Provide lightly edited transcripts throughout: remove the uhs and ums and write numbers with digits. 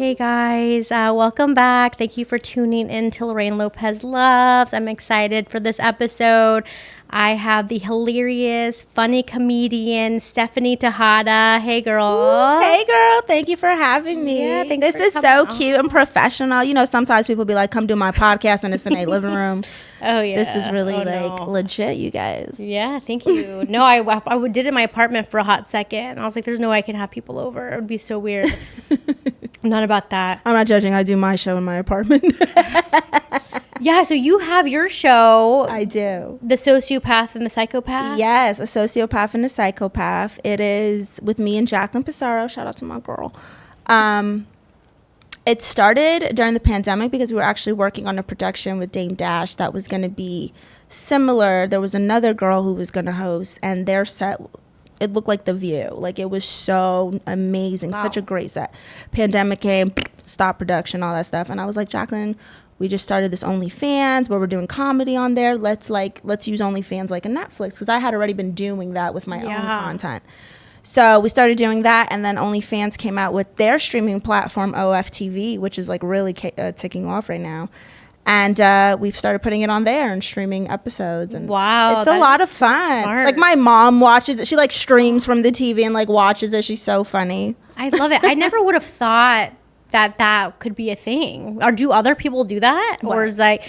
Hey guys, welcome back. Thank you for tuning in to Lorraine Lopez Loves. I'm excited for this episode. I have the hilarious, funny comedian Stephanie Tejada. Hey girl. Ooh, hey girl, thank you for having me. Yeah, this is so cute and professional. You know, sometimes people be like, come do my podcast and it's in a living room. Oh yeah. This is really legit, you guys. Yeah, thank you. No, I did it in my apartment for a hot second. I was like, there's no way I can have people over. It would be so weird. I'm not about that. I'm not judging. I do my show in my apartment. Yeah, so you have your show. I do. The Sociopath and the Psychopath? Yes, a Sociopath and a Psychopath. It is with me and Jacqueline Pissarro. Shout out to my girl. It started during the pandemic because we were actually working on a production with Dame Dash that was going to be similar. There was another girl who was going to host, and their set, it looked like The View. Like, it was so amazing. Wow. Such a great set. Pandemic came, stopped production, all that stuff. And I was like, Jacqueline, we just started this Only Fans where we're doing comedy on there. Let's use Only Fans like a Netflix, because I had already been doing that with my own content. So we started doing that, and then Only Fans came out with their streaming platform OFTV, which is like really ticking off right now. And we've started putting it on there and streaming episodes. And wow, it's a lot of fun. Smart. Like, my mom watches it. She like streams from the TV and like watches it. She's so funny. I love it. I never would have thought that could be a thing. Or do other people do that? What? Or is like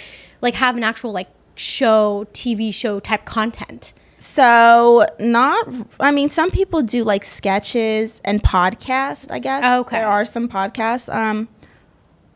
have an actual like TV show type content? So some people do like sketches and podcasts, I guess. Okay. There are some podcasts,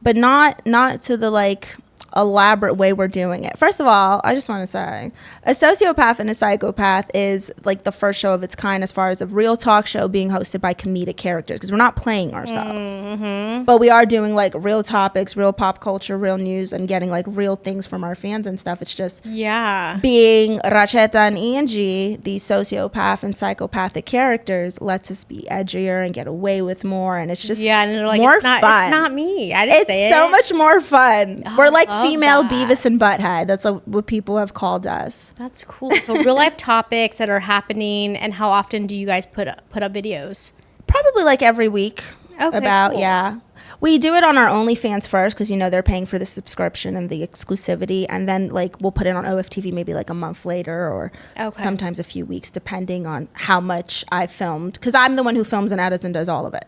but not to the like elaborate way we're doing it. First of all, I just want to say A Sociopath and a Psychopath is like the first show of its kind as far as a real talk show being hosted by comedic characters, because we're not playing ourselves, but we are doing like real topics, real pop culture, real news, and getting like real things from our fans and stuff. It's just being Racheta and Angie, the sociopath and psychopathic characters, lets us be edgier and get away with more, and it's just and they're like, more fun. It's not me. I didn't say it. It's so much more fun. We're like female that. Beavis and Butthead. That's what people have called us. That's cool. So real life topics that are happening, and how often do you guys put up videos? Probably like every week. Okay, cool. We do it on our OnlyFans first, because they're paying for the subscription and the exclusivity, and then like we'll put it on OFTV maybe like a month later, or sometimes a few weeks, depending on how much I filmed, because I'm the one who films and edits and does all of it.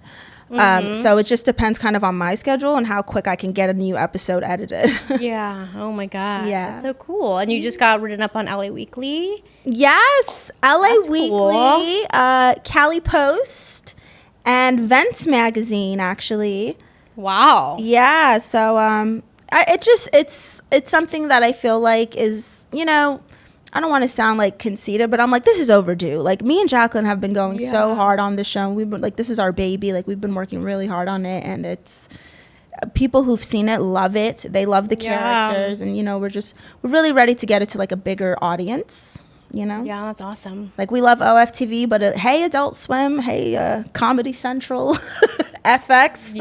So it just depends kind of on my schedule and how quick I can get a new episode edited. Yeah. Oh my gosh. Yeah. That's so cool. And you just got written up on LA Weekly? Yes. LA That's Weekly, cool. Cali Post, and Vents Magazine, actually. Wow. Yeah. So it's something that I feel like is, I don't want to sound like conceited, but I'm like, this is overdue. Like, me and Jacqueline have been going so hard on the show. We've been like, this is our baby. Like, we've been working really hard on it, and it's people who've seen it love it. They love the characters, and we're really ready to get it to like a bigger audience. Yeah, that's awesome. Like, we love OFTV, but hey, Adult Swim, hey, Comedy Central, FX.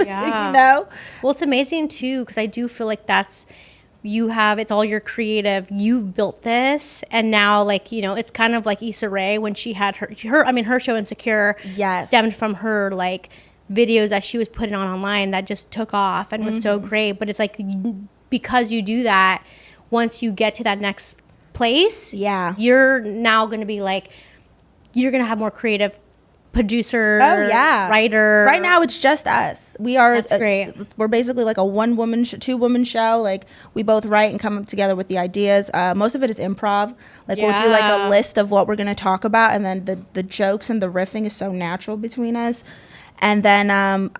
Well, it's amazing too, because I do feel like it's all your creative. You've built this, and now like it's kind of like Issa Rae when she had her show Insecure. Stemmed from her like videos that she was putting online that just took off and was so great. But it's like, because you do that, once you get to that next place, you're now going to be like, you're going to have more creative producer, writer. Right now it's just us. We are. That's great. We're basically like a one-woman, two-woman show. Like, we both write and come up together with the ideas. Most of it is improv. Like, we'll do like a list of what we're going to talk about, and then the jokes and the riffing is so natural between us. And then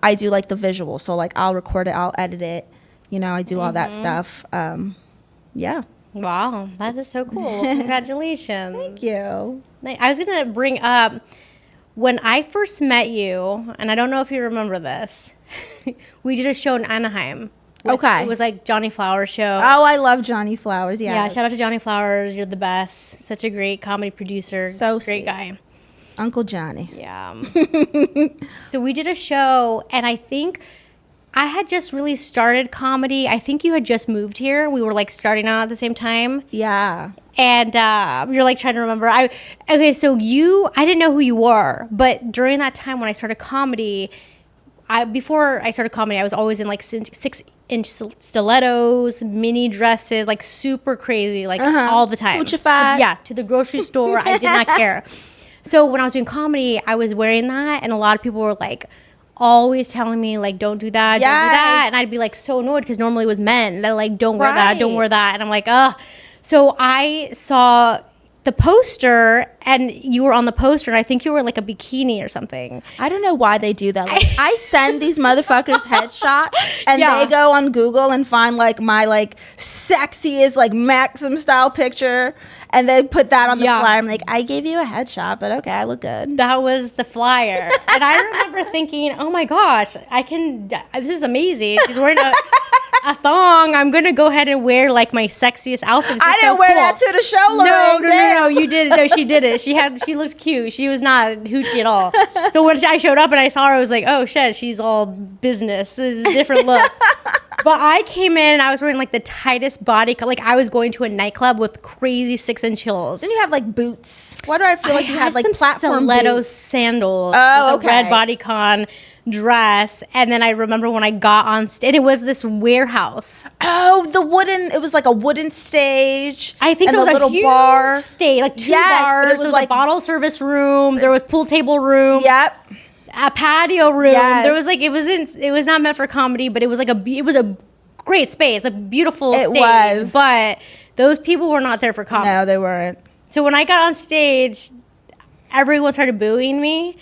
I do like the visual. So like, I'll record it, I'll edit it. I do all that stuff. Wow, that is so cool. Congratulations. Thank you. I was going to bring up, when I first met you, and I don't know if you remember this, we did a show in Anaheim. It was like Johnny Flowers' show. Oh, I love Johnny Flowers. Yeah, shout out to Johnny Flowers. You're the best. Such a great comedy producer. So great sweet. Guy. Uncle Johnny. Yeah. So we did a show, and I think I had just really started comedy. I think you had just moved here. We were like starting out at the same time. Yeah. And you're like trying to remember. I didn't know who you were, but during that time when I started comedy, before I started comedy, I was always in like 6-inch stilettos, mini dresses, like super crazy, like all the time. Puchified. Yeah, to the grocery store. I did not care. So when I was doing comedy, I was wearing that, and a lot of people were like always telling me like, don't do that, don't do that. And I'd be like so annoyed because normally it was men that like, don't wear that, don't wear that. And I'm like, ugh. So I saw the poster, and you were on the poster, and I think you were in like a bikini or something. I don't know why they do that. Like, I send these motherfuckers headshots, and they go on Google and find like my like sexiest like Maxim style picture, and they put that on the flyer. I'm like, I gave you a headshot, but okay, I look good. That was the flyer. And I remember thinking, oh my gosh, this is amazing. She's wearing a thong. I'm going to go ahead and wear like my sexiest outfit. I didn't wear that to the show, Lorraine. No, you did. No, she did it. She looks cute. She was not hoochie at all. So when I showed up and I saw her, I was like, oh shit, she's all business. This is a different look. But I came in and I was wearing like the tightest body, like I was going to a nightclub with crazy 6-inch heels. Then you have like boots. Why do I feel like you had like platform stiletto boots? Sandals. Oh, with a red bodycon dress. And then I remember when I got on stage, it was this warehouse. Oh, it was like a wooden stage. I think so. It was a little huge bar stage, like two bars. It was like a bottle service room. There was pool table room. Yep. A patio room. Yes. There was like it was not meant for comedy, but it was like it was a great space, a beautiful stage. It was. But those people were not there for comedy. No, they weren't. So when I got on stage, everyone started booing me.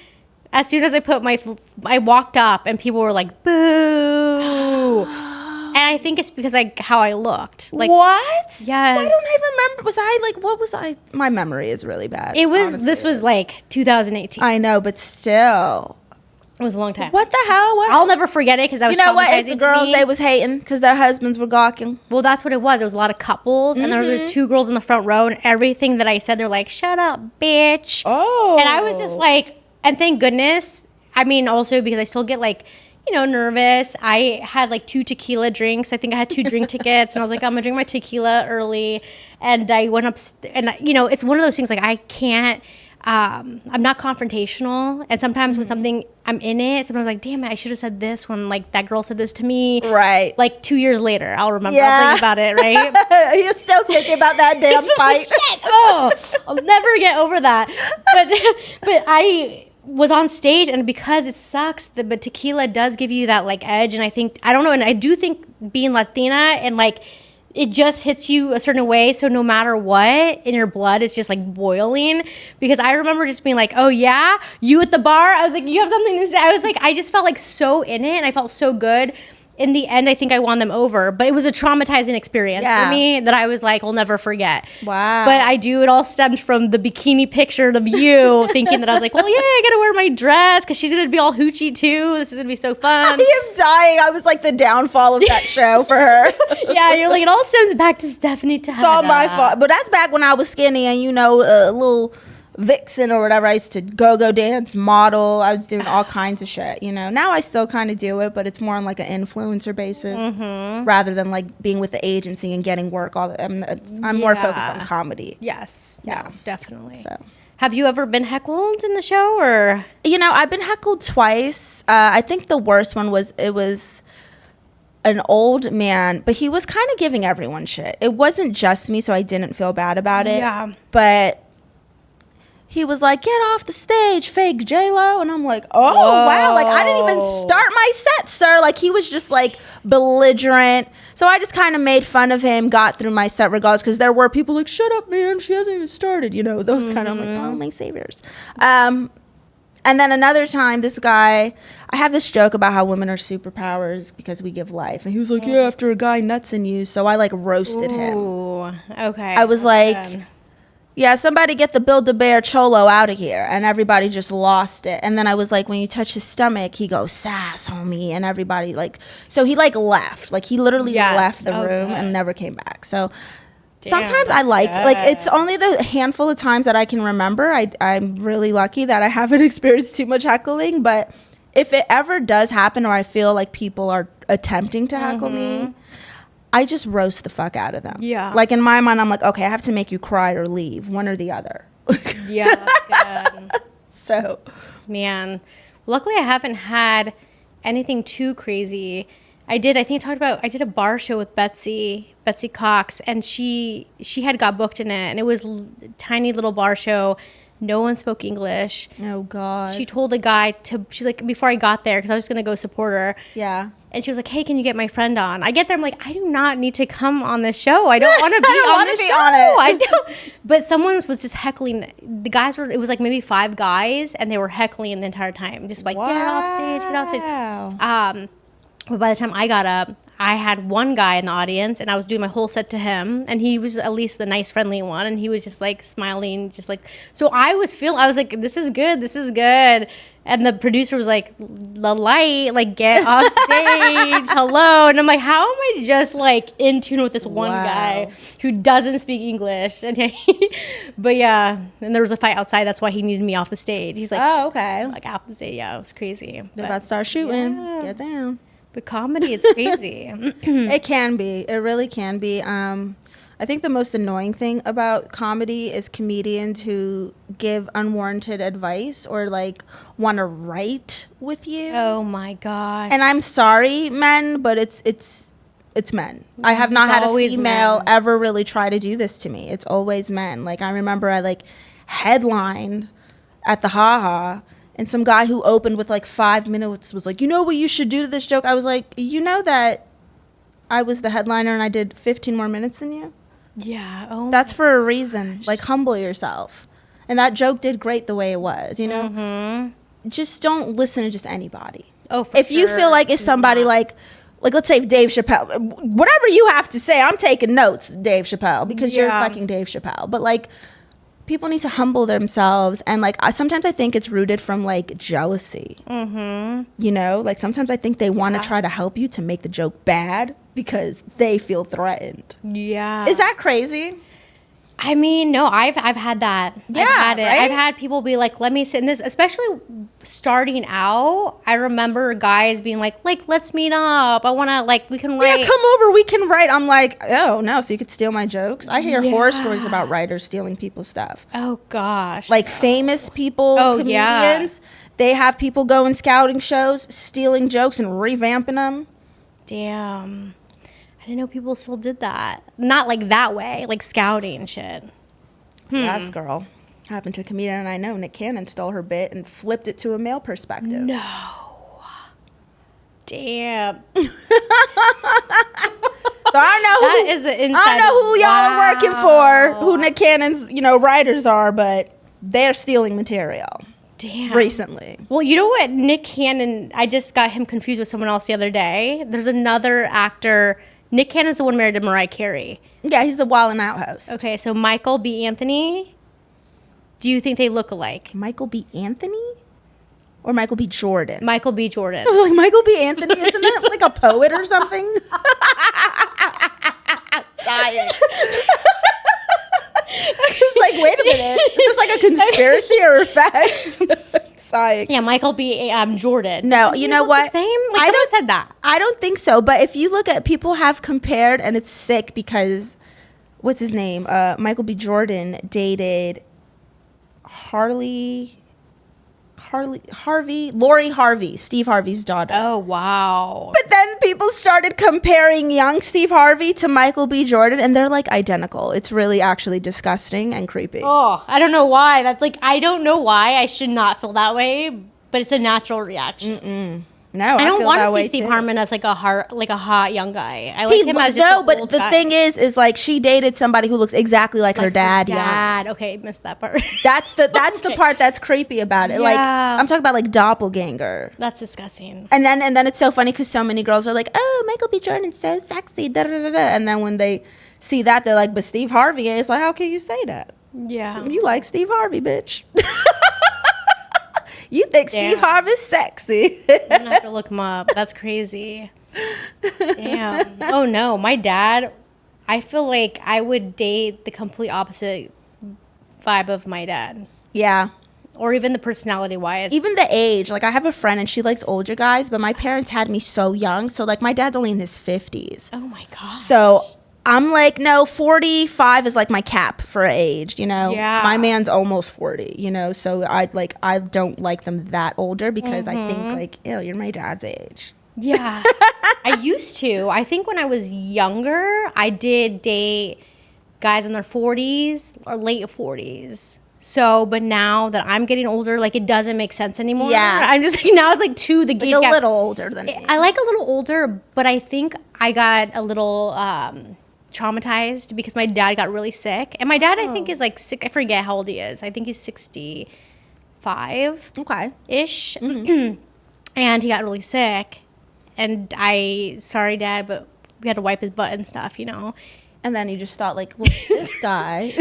As soon as I walked up and people were like, boo. And I think it's because how I looked. Like, what? Yes. Why don't I remember? What was I? My memory is really bad. This was like 2018. I know, but still. It was a long time. What the hell? I'll never forget it because I was. You know what? It's the girls they was hating because their husbands were gawking. Well, that's what it was. There was a lot of couples, and there was 2 girls in the front row, and everything that I said, they're like, "Shut up, bitch!" Oh. And I was just like, and thank goodness. I mean, also because I still get like, nervous. I had like 2 tequila drinks. I think I had 2 drink tickets, and I was like, I'm gonna drink my tequila early. And I went up, and it's one of those things like I can't. I'm not confrontational, and sometimes when something I'm in it, sometimes I'm like, damn it, I should have said this when like that girl said this to me. Right. Like 2 years later, I'll remember. I'll think about it. Right. You're still thinking about that damn fight. Shit. Oh, I'll never get over that. But I was on stage, and because it sucks, but tequila does give you that like edge, and I don't know, and I do think being Latina and like. It just hits you a certain way. So no matter what in your blood, it's just like boiling. Because I remember just being like, oh yeah, you at the bar? I was like, you have something to say? I was like, I just felt like so in it, and I felt so good. In the end, I think I won them over. But it was a traumatizing experience for me that I was like, I'll never forget. Wow. But it all stemmed from the bikini picture of you thinking that I was like, well, yeah, I got to wear my dress because she's going to be all hoochie too. This is going to be so fun. I am dying. I was like the downfall of that show for her. Yeah, you're like, it all stems back to Stephanie Tejada. It's all my fault. But that's back when I was skinny and, a little vixen or whatever. I used to go dance, model. I was doing all kinds of shit, Now I still kind of do it, but it's more on like an influencer basis rather than like being with the agency and getting work. I'm more focused on comedy. Yes. Yeah. No, definitely. So. Have you ever been heckled in the show or? I've been heckled twice. I think the worst one was an old man, but he was kind of giving everyone shit. It wasn't just me, so I didn't feel bad about it. Yeah. But he was like, get off the stage, fake J-Lo. And I'm like, oh, whoa. Wow. Like, I didn't even start my set, sir. Like, he was just, like, belligerent. So I just kind of made fun of him, got through my set regardless, because there were people like, shut up, man. She hasn't even started. Those kind of, I'm like, oh, my saviors. And then another time, this guy, I have this joke about how women are superpowers because we give life. And he was like, yeah, after a guy nuts in you. So I, like, roasted him. Okay. I was like... Yeah, somebody get the Build-A-Bear Cholo out of here. And everybody just lost it. And then I was like, when you touch his stomach, he goes, sass, homie. And everybody, like, so he, like, left. Like, he literally left the room and never came back. So sometimes I like, it's only the handful of times that I can remember. I'm really lucky that I haven't experienced too much heckling. But if it ever does happen or I feel like people are attempting to heckle me, I just roast the fuck out of them. Yeah. Like in my mind, I'm like, okay, I have to make you cry or leave, one or the other. Yeah. Good. So. Man, luckily I haven't had anything too crazy. I did a bar show with Betsy Cox, and she had got booked in it, and it was tiny little bar show. No one spoke English. Oh God. She told the guy she's like, before I got there, because I was just gonna go support her. Yeah. And she was like, hey, can you get my friend on? I get there, I'm like, I do not need to come on this show. I don't want to be on this show. I don't. But someone was just heckling. The guys it was like maybe 5 guys, and they were heckling the entire time. Just like, get off stage. But by the time I got up, I had one guy in the audience, and I was doing my whole set to him, and he was at least the nice, friendly one, and he was just like smiling, just like. So I was like, this is good. And the producer was like, the light, like, get off stage, hello. And I'm like, how am I just like in tune with this one guy who doesn't speak English? And but yeah, and there was a fight outside. That's why he needed me off the stage. He's like, oh, okay, like off the stage. Yeah, it was crazy. They're about to start shooting. Yeah. Get down. But comedy is crazy. It can be. It really can be. I think the most annoying thing about comedy is comedians who give unwarranted advice or like want to write with you. Oh my God. And I'm sorry, men, but it's men. I have not had a female ever really try to do this to me. It's always men. Like I remember I like headlined at the Ha Ha, and some guy who opened with like 5 minutes was like, you know what you should do to this joke? I was like, you know that I was the headliner and I did 15 more minutes than you? Yeah. Oh, that's for a reason. Like, humble yourself. And that joke did great the way it was, you know? Mm-hmm. Just don't listen to just anybody. Oh, for if you feel like it's somebody like let's say Dave Chappelle, whatever you have to say, I'm taking notes, Dave Chappelle, because you're fucking Dave Chappelle. But like, people need to humble themselves, and like sometimes I think it's rooted from like jealousy. Mm-hmm. You know, like sometimes I think they want to try to help you to make the joke bad because they feel threatened. Yeah, is that crazy? I mean, no, I've had that. Yeah, I've had it. Right? I've had people be like, let me sit in this, especially starting out. I remember guys being like, let's meet up. I want to, like, we can write. Yeah, come over, we can write. I'm like, oh, no, so you could steal my jokes? I hear horror stories about writers stealing people's stuff. Oh, gosh. Like famous people, comedians, they have people going scouting shows, stealing jokes and revamping them. Damn. I didn't know people still did that. Not like that way, like scouting shit. Yes, girl. Happened to a comedian I know. Nick Cannon stole her bit and flipped it to a male perspective. No. Damn. So I don't know who y'all are working for, who Nick Cannon's, writers are, but they're stealing material. Damn. Recently. Well, you know what? Nick Cannon, I just got him confused with someone else the other day. There's another actor. Nick Cannon's the one married to Mariah Carey. Yeah, he's the Wild 'N Out host. Okay, so Michael B. Anthony. Do you think they look alike? Michael B. Anthony? Or Michael B. Jordan? Michael B. Jordan. I was like, Michael B. Anthony, isn't that like a poet or something? Dying. I was like, wait a minute. Is this like a conspiracy or a fact? Yeah, Michael B. Jordan. No, you know what? Same? Like, I don't said that. I don't think so. But if you look at, people have compared, and it's sick because, what's his name? Michael B. Jordan dated Lori Harvey, Steve Harvey's daughter. Oh, wow. But then people started comparing young Steve Harvey to Michael B. Jordan, and they're like identical. It's really actually disgusting and creepy. Oh, I don't know why. That's like, I don't know why I should not feel that way, but it's a natural reaction. Mm-mm. No, I don't want to see Steve Harmon as like a hot young guy. I like him as just no, but the thing is like she dated somebody who looks exactly like her dad. Yeah. Okay, missed that part. That's the part that's creepy about it. Yeah. Like I'm talking about like doppelganger. That's disgusting. And then it's so funny because so many girls are like, oh, Michael B. Jordan's so sexy, da da da da. And then when they see that, they're like, but Steve Harvey, and it's like, how can you say that? Yeah, you like Steve Harvey, bitch. You think Steve Harvey's sexy. I'm gonna have to look him up. That's crazy. Damn. Oh no, my dad, I feel like I would date the complete opposite vibe of my dad. Yeah. Or even the personality wise. Even the age. Like I have a friend and she likes older guys, but my parents had me so young. So like my dad's only in his 50s. Oh my gosh. So I'm like, no, 45 is like my cap for age, you know? Yeah. My man's almost 40, you know? So I don't like them that older because I think like, ew, you're my dad's age. Yeah. I used to. I think when I was younger, I did date guys in their 40s or late 40s. So, but now that I'm getting older, like it doesn't make sense anymore. Yeah. I'm just like, now it's like to the Like gate a gap. little older than me. I like a little older, but I think I got a little traumatized because my dad got really sick. And my dad, I think, is like sick. I forget how old he is. I think he's 65. Okay. Ish. And he got really sick. And sorry, Dad, but we had to wipe his butt and stuff, you know. And then you just thought like, well, this guy.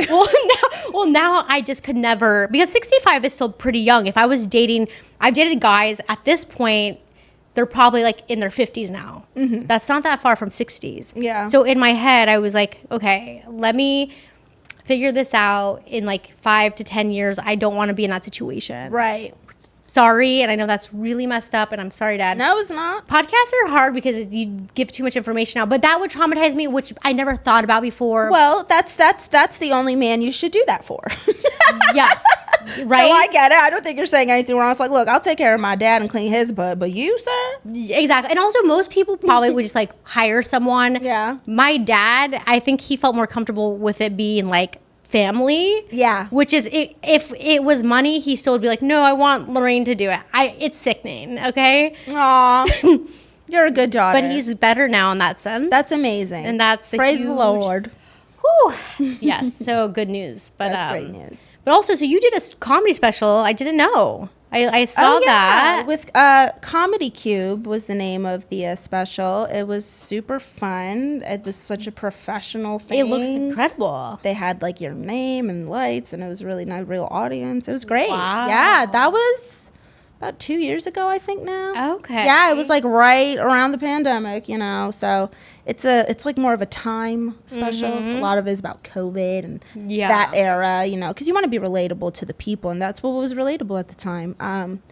well, now I just could never, because 65 is still pretty young. If I was dating, I've dated guys at this point, they're probably like in their 50s now. Mm-hmm. That's not that far from 60s. Yeah. So in my head, I was like, okay, let me figure this out in like 5 to 10 years. I don't want to be in that situation. Right. Sorry, and I know that's really messed up, and I'm sorry, Dad. No, it's not. Podcasts are hard because you give too much information out, but that would traumatize me, which I never thought about before. Well, that's the only man you should do that for. Yes, right? So I get it. I don't think you're saying anything wrong. It's like, look, I'll take care of my dad and clean his butt, but you, sir? Exactly. And also, most people probably would just like hire someone. Yeah. My dad, I think he felt more comfortable with it being like family. Yeah. Which is, if it was money, he still would be like, no, I want Lorraine to do it. It's sickening, okay? Aw. You're a good daughter. But he's better now in that sense. That's amazing. And that's a Praise huge, the Lord. Whew. Yes, so good news. But That's great news. But also, so you did a comedy special. I didn't know. I saw that. With Comedy Cube was the name of the special. It was super fun. It was such a professional thing. It looks incredible. They had like your name and lights, and it was really nice, real audience. It was great. Wow. Yeah, that was about 2 years ago, I think now. Okay. Yeah, it was like right around the pandemic, you know. So it's like more of a time special. A lot of it is about COVID and that era, you know, because you want to be relatable to the people, and that's what was relatable at the time.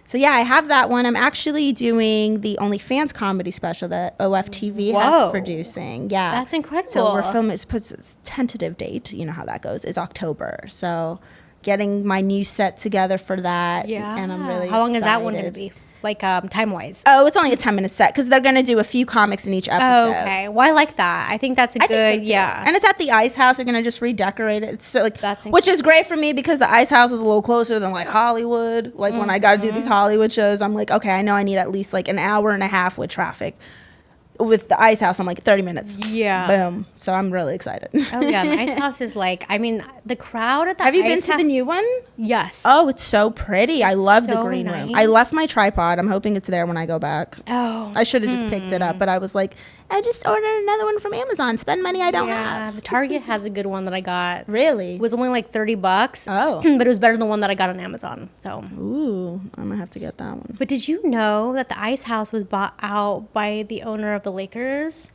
So yeah, I have that one. I'm actually doing the Only Fans comedy special that OFTV has producing. Yeah, that's incredible. So we're filming. It's tentative date. You know how that goes. Is October. So getting my new set together for that. Yeah, and I'm really How long is that one excited. going to be? Like time wise? Oh, it's only a 10-minute set because they're going to do a few comics in each episode. Oh, okay. Well, I like that. I think that's a good, yeah. And it's at the Ice House. They're going to just redecorate it. It's so, like, That's which is great for me because the Ice House is a little closer than like Hollywood. Like when I got to do these Hollywood shows, I'm like, okay, I know I need at least like an hour and a half with traffic. With the Ice House, I'm like 30 minutes. Yeah. Boom. So I'm really excited. Oh, yeah. The Ice House is like, I mean, the crowd at the Have you Ice been to the new one? Yes. Oh, it's so pretty. I love the so green room. nice. I left my tripod. I'm hoping it's there when I go back. Oh. I should have just picked it up, but I was like, I just ordered another one from Amazon. Spend money I don't have. The Target has a good one that I got. Really? It was only like $30. Oh. But it was better than the one that I got on Amazon. So. Ooh, I'm gonna have to get that one. But did you know that the Ice House was bought out by the owner of the Lakers?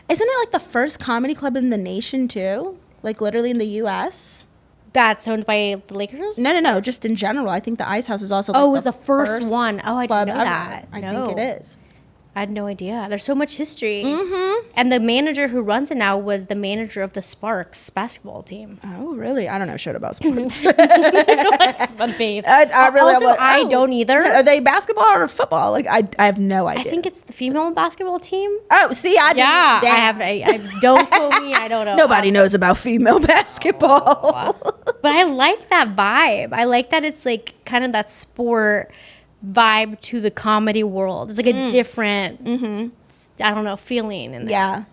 Isn't it like the first comedy club in the nation too? Like literally in the U.S.? That's owned by the Lakers? No. Just in general, I think the Ice House is also. Oh, it was the first one. Oh, I didn't know ever. that. I No. think it is. I had no idea. There's so much history. Mm-hmm. And the manager who runs it now was the manager of the Sparks basketball team. Oh, really? I don't know shit about sports. Fun face. I really. Also, I'm like, I don't either. Are they basketball or football? Like I have no idea. I think it's the female basketball team. Oh, see, I didn't. Yeah, Damn. I don't quote me. I don't know. Nobody knows about female basketball. But I like that vibe. I like that it's like kind of that sport vibe to the comedy world. It's like a different, I don't know, feeling in there. Yeah.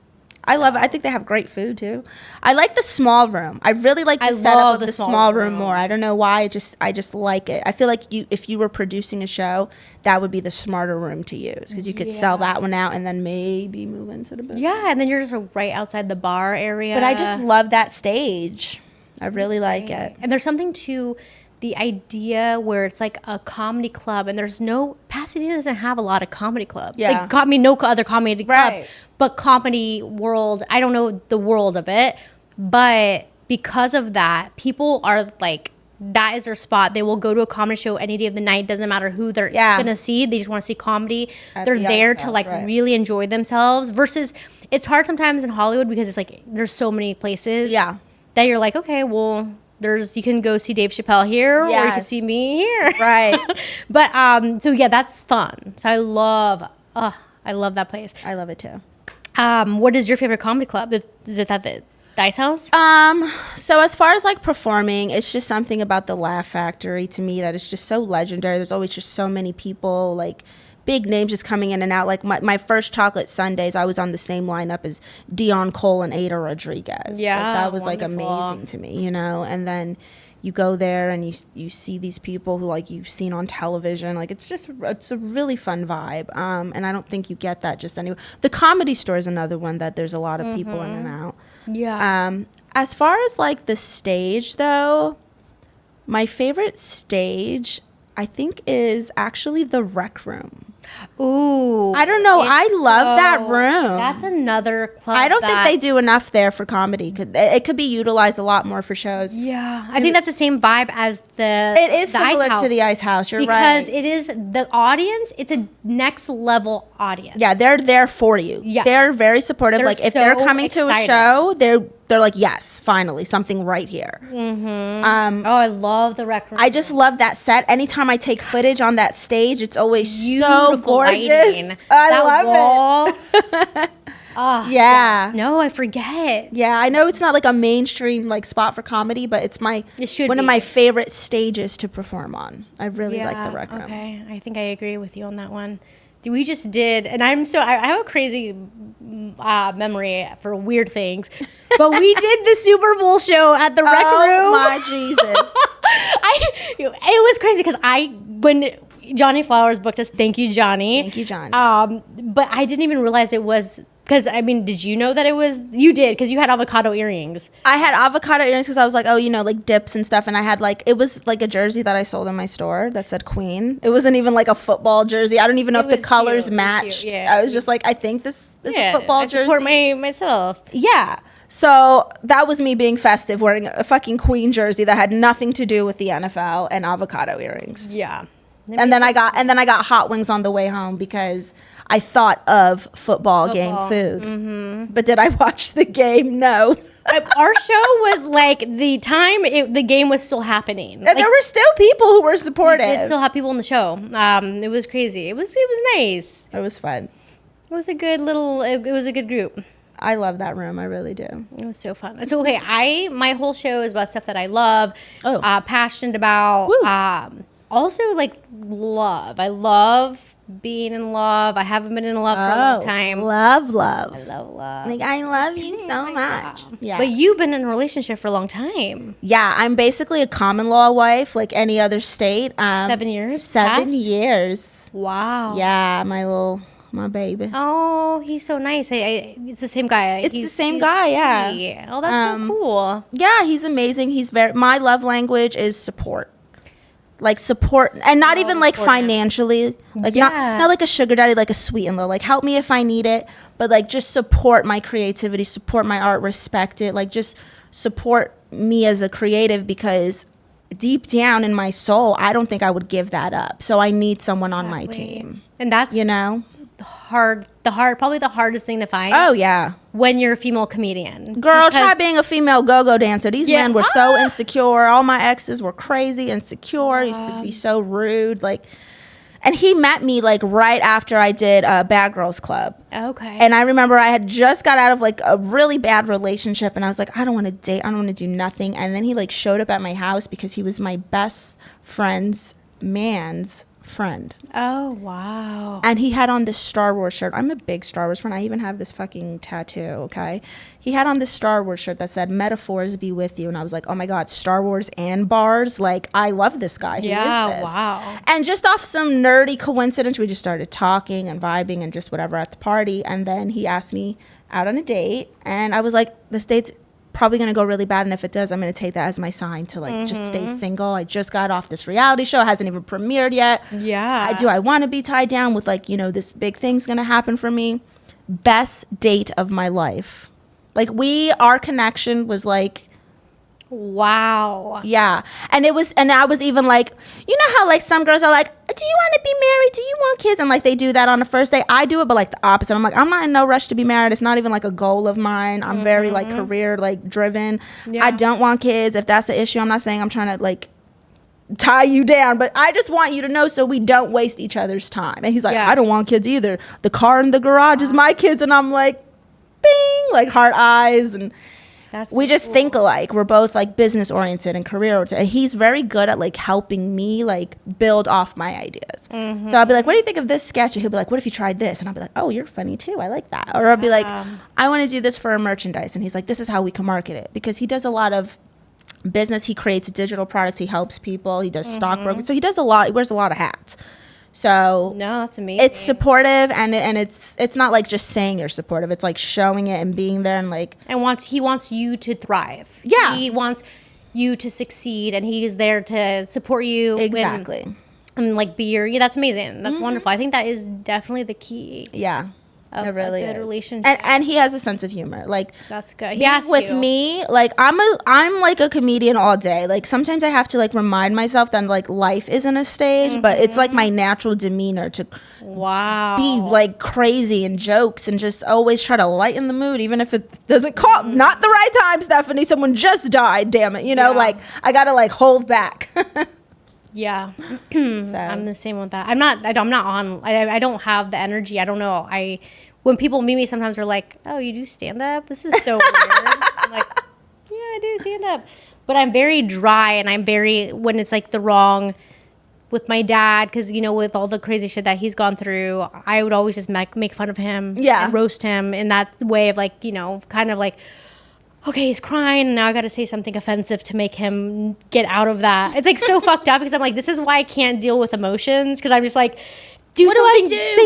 I love it. I think they have great food too. I like the small room. I really like the I setup love of the the small small room room. more. I don't know why. I just like it. I feel like if you were producing a show, that would be the smarter room to use because you could sell that one out and then maybe move into the business. Yeah, and then you're just right outside the bar area. But I just love that stage. I really like it. And there's something to the idea where it's like a comedy club, and there's no, Pasadena doesn't have a lot of comedy clubs. Yeah. Like, no other comedy clubs. Right. But comedy world, I don't know the world of it, but because of that, people are like that is their spot. They will go to a comedy show any day of the night. Doesn't matter who they're gonna see. They just want to see comedy. They're there to like really enjoy themselves. Versus, it's hard sometimes in Hollywood because it's like there's so many places. Yeah. That you're like, okay, well, you can go see Dave Chappelle here, or you can see me here. Right. But so yeah, that's fun. So I love that place. I love it too. What is your favorite comedy club? Is it at the Dice House? So as far as like performing, it's just something about the Laugh Factory to me that is just so legendary. There's always just so many people, like big names just coming in and out. Like my first Chocolate Sundays, I was on the same lineup as Dion Cole and Ada Rodriguez. Yeah, like, that was wonderful. like amazing to me, you know. And then you go there and you see these people who like you've seen on television. Like it's a really fun vibe. And I don't think you get that just anywhere. The Comedy Store is another one that there's a lot of people in and out. Yeah. As far as like the stage though, my favorite stage I think is actually the Rec Room. Ooh. I don't know. I love that room. That's another club. I don't think they do enough there for comedy. It could be utilized a lot more for shows. Yeah. I think that's the same vibe as It is similar to the Ice House. You're right. Because it is the audience. It's a next level audience. Yeah, they're there for you. Yes. They're very supportive. They're like if they're so coming excited. to a show, they're like, yes, finally, something right here. Mm-hmm. I love the Rec Room. I just love that set. Anytime I take footage on that stage, it's always Beautiful so gorgeous. lighting. I love it. Oh, yeah. Yes. No, I forget. Yeah, I know it's not like a mainstream like spot for comedy, but it's one of my favorite stages to perform on. I really like the Rec Room. Okay, I think I agree with you on that one. We just did, and I have a crazy memory for weird things, but we did the Super Bowl show at the Rec Room. Oh my Jesus! It was crazy because when Johnny Flowers booked us, thank you, Johnny. Thank you, Johnny. But I didn't even realize it was. Because, I mean, did you know that it was... You did, because you had avocado earrings. I had avocado earrings because I was like, oh, you know, like dips and stuff. And I had like... It was like a jersey that I sold in my store that said Queen. It wasn't even like a football jersey. I don't even know if the colors matched. I was just like, I think this is a football jersey. I support myself. Yeah. So that was me being festive, wearing a fucking Queen jersey that had nothing to do with the NFL and avocado earrings. Yeah. And then I got hot wings on the way home because... I thought of football game food. Mm-hmm. But did I watch the game? No. Our show was like the game was still happening. And there were still people who were supportive. We did still have people in the show. It was crazy. It was nice. It was fun. It was a good group. I love that room. I really do. It was so fun. So, okay, my whole show is about stuff that I love, passionate about. Also, like, love. I love being in love. I haven't been in love for a long time. Love. I love love. Like, I love you so much. Yeah. But you've been in a relationship for a long time. Yeah, I'm basically a common law wife, like any other state. 7 years? 7 years. Wow. Yeah, my baby. Oh, he's so nice. It's the same guy. It's the same guy, yeah. Sweet. Oh, that's so cool. Yeah, he's amazing. My love language is support. Like support, and not even like financially, like not like a sugar daddy, like a sweet in-law. Like help me if I need it, but like just support my creativity, support my art, respect it. Like just support me as a creative, because deep down in my soul, I don't think I would give that up. So I need someone on my team, and that's probably the hardest thing to find. Oh yeah, when you're a female comedian. Girl, try being a female go-go dancer. These men were so insecure. All my exes were crazy, insecure. Used to be so rude. Like, and he met me like right after I did Bad Girls Club. Okay. And I remember I had just got out of like a really bad relationship, and I was like, I don't want to date. I don't want to do nothing. And then he like showed up at my house because he was my best friend's man's friend. Oh, wow. And he had on this Star Wars shirt. I'm a big Star Wars fan. I even have this fucking tattoo, okay? He had on this Star Wars shirt that said, "Metaphors be with you." And I was like, oh my God, Star Wars and bars? Like, I love this guy. Who is this? Wow. And just off some nerdy coincidence, we just started talking and vibing and just whatever at the party. And then he asked me out on a date. And I was like, this date's probably going to go really bad, and if it does, I'm going to take that as my sign to like just stay single. I just got off this reality show, it hasn't even premiered yet. I want to be tied down with like, you know, this big thing's going to happen for me. Best date of my life. Like our connection was like Wow. Yeah. And I was even like, you know how like some girls are like, do you want to be married? Do you want kids? And like they do that on the first day. I do it, but like the opposite. I'm like, I'm not in no rush to be married. It's not even like a goal of mine. I'm very like career like driven. Yeah. I don't want kids. If that's the issue, I'm not saying I'm trying to like tie you down, but I just want you to know so we don't waste each other's time. And he's like, I don't want kids either. The car in the garage is my kids. And I'm like, bing, like heart eyes. And we just think alike. We're both like business oriented and career oriented. And he's very good at like helping me like build off my ideas. So I'll be like, what do you think of this sketch? And he'll be like, what if you tried this? And I'll be like, oh, you're funny too. I like that. Or I'll be like, I want to do this for a merchandise. And he's like, this is how we can market it. Because he does a lot of business. He creates digital products. He helps people. He does stockbroking. So he does a lot. He wears a lot of hats. So no, that's amazing. It's supportive, and it's not like just saying you're supportive. It's like showing it and being there, and like he wants you to thrive. Yeah, he wants you to succeed, and he's there to support you exactly. And like be your that's amazing. That's wonderful. I think that is definitely the key. Yeah. It really is. Relationship. And he has a sense of humor. Like that's good. With me, like I'm like a comedian all day. Like sometimes I have to like remind myself that like life isn't a stage, but it's like my natural demeanor to be like crazy and jokes and just always try to lighten the mood, even if it doesn't call not the right time, Stephanie. Someone just died, damn it. You know, like I gotta like hold back. Yeah. So. I'm the same with that. I'm not on. I don't have the energy. I don't know. When people meet me, sometimes they're like, "Oh, you do stand up? This is so weird." I'm like, "Yeah, I do stand up," but I'm very dry, and I'm very when it's like the wrong with my dad, because you know with all the crazy shit that he's gone through, I would always just make fun of him, and roast him in that way of like kind of like. Okay, he's crying, and now I got to say something offensive to make him get out of that. It's like so fucked up because I'm like, this is why I can't deal with emotions because I'm just like, say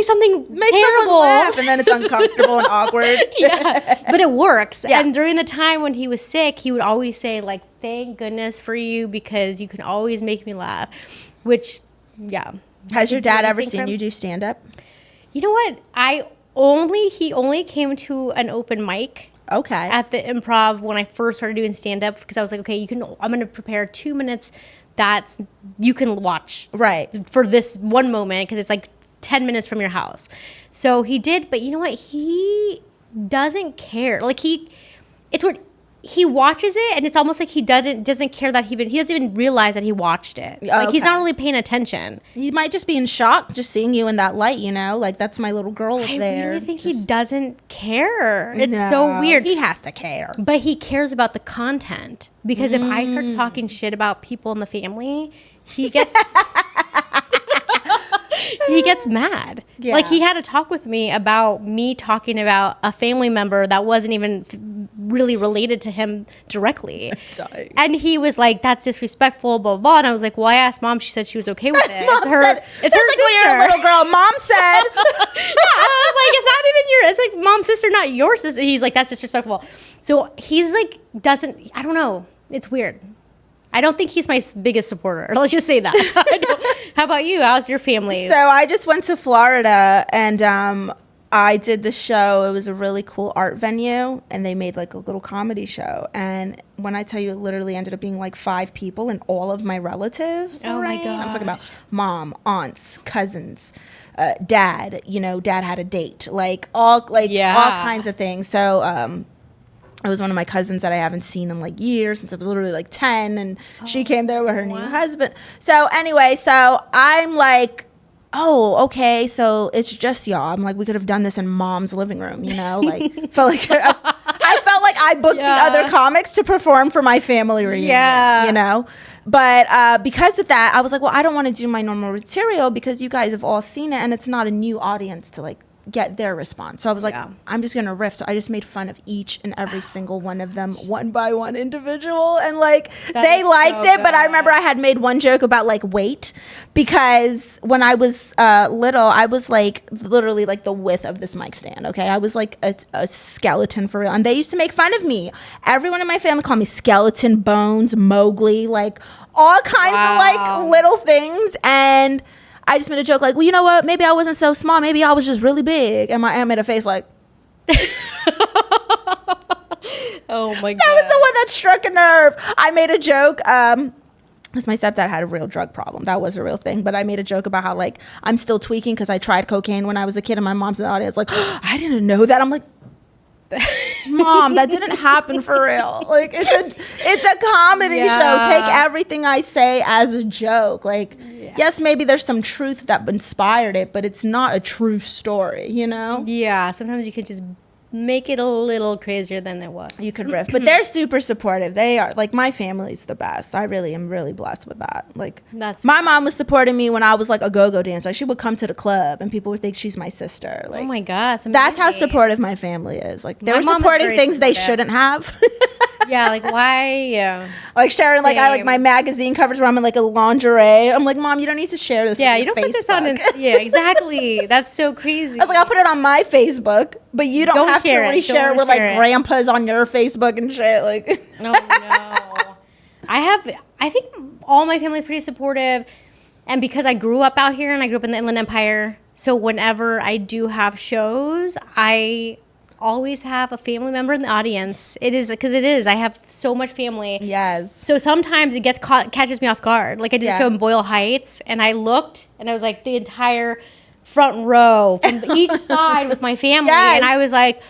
something make terrible, someone laugh, and then it's uncomfortable and awkward. Yeah, but it works. Yeah. And during the time when he was sick, he would always say like, "Thank goodness for you because you can always make me laugh," which, yeah. Has your dad ever seen you do stand up? You know what? He only came to an open mic. Okay. At the Improv when I first started doing stand-up because I was like, okay, I'm going to prepare 2 minutes that you can watch. Right. For this one moment because it's like 10 minutes from your house. So he did, but you know what? He doesn't care. Like it's weird. He watches it and it's almost like he doesn't care that he doesn't even realize that he watched it. Like he's not really paying attention. He might just be in shock just seeing you in that light, like that's my little girl up there. I really think he doesn't care. It's so weird. He has to care. But he cares about the content because if I start talking shit about people in the family, he gets he gets mad. Yeah. Like he had to talk with me about me talking about a family member that wasn't even really related to him directly. And he was like, that's disrespectful, blah, blah, blah. And I was like, well, I asked Mom. She said she was okay with it. It's her like sister. When you're a little girl. Mom said. Yeah, I was like, it's not even it's like Mom's sister, not your sister. He's like, that's disrespectful. So he's like, I don't know. It's weird. I don't think he's my biggest supporter. Let's just say that. How about you? How's your family? So I just went to Florida and I did the show. It was a really cool art venue and they made like a little comedy show. And when I tell you, it literally ended up being like 5 people and all of my relatives. Oh my God. I'm talking about mom, aunts, cousins, dad. Dad had a date. All kinds of things. So it was one of my cousins that I haven't seen in like years since I was literally like 10 and she came there with her new husband. So anyway, so I'm like, oh, okay, so it's just y'all. I'm like, we could have done this in Mom's living room, like felt like I felt like I booked the other comics to perform for my family reunion, But because of that, I was like, well, I don't want to do my normal material because you guys have all seen it and it's not a new audience to like get their response. So I was like, I'm just gonna riff. So I just made fun of each and every single one of them one by one individual and like they liked it. But I remember I had made one joke about like weight because when I was little I was like literally like the width of this mic stand. Okay, I was like a skeleton for real and they used to make fun of me. Everyone in my family called me Skeleton Bones, Mowgli, like all kinds of like little things. And I just made a joke like, well, you know what? Maybe I wasn't so small. Maybe I was just really big. And my aunt made a face like. Oh my god. That was the one that struck a nerve. I made a joke. Because my stepdad had a real drug problem. That was a real thing. But I made a joke about how, like, I'm still tweaking because I tried cocaine when I was a kid, and my mom's in the audience like, oh, I didn't know that. I'm like, Mom, that didn't happen for real. Like, it's a comedy show. Take everything I say as a joke. Like, yes, maybe there's some truth that inspired it, but it's not a true story, you know? Yeah, sometimes you can just make it a little crazier than it was. You could riff, but they're super supportive. They are, like, my family's the best. I really am really blessed with that. Like, my mom was supporting me when I was like a go-go dancer. Like, she would come to the club and people would think she's my sister. Like, oh my god, that's how supportive my family is. Like, they were supporting things they shouldn't have. Yeah, like, why? Yeah, like sharing, like, I like my magazine covers where I'm in like a lingerie. I'm like, Mom, you don't need to share this. Yeah, you don't put this on. Yeah, exactly. That's so crazy. I was like, I'll put it on my Facebook, but you don't have to reshare with like grandpas on your Facebook and shit. Like, no. I think all my family is pretty supportive, and because I grew up out here and I grew up in the Inland Empire, so whenever I do have shows, I always have a family member in the audience. It is because I have so much family. Yes. So sometimes it catches me off guard. Like, I did a show in Boyle Heights, and I looked, and I was like, the entire front row from each side was my family, and I was like,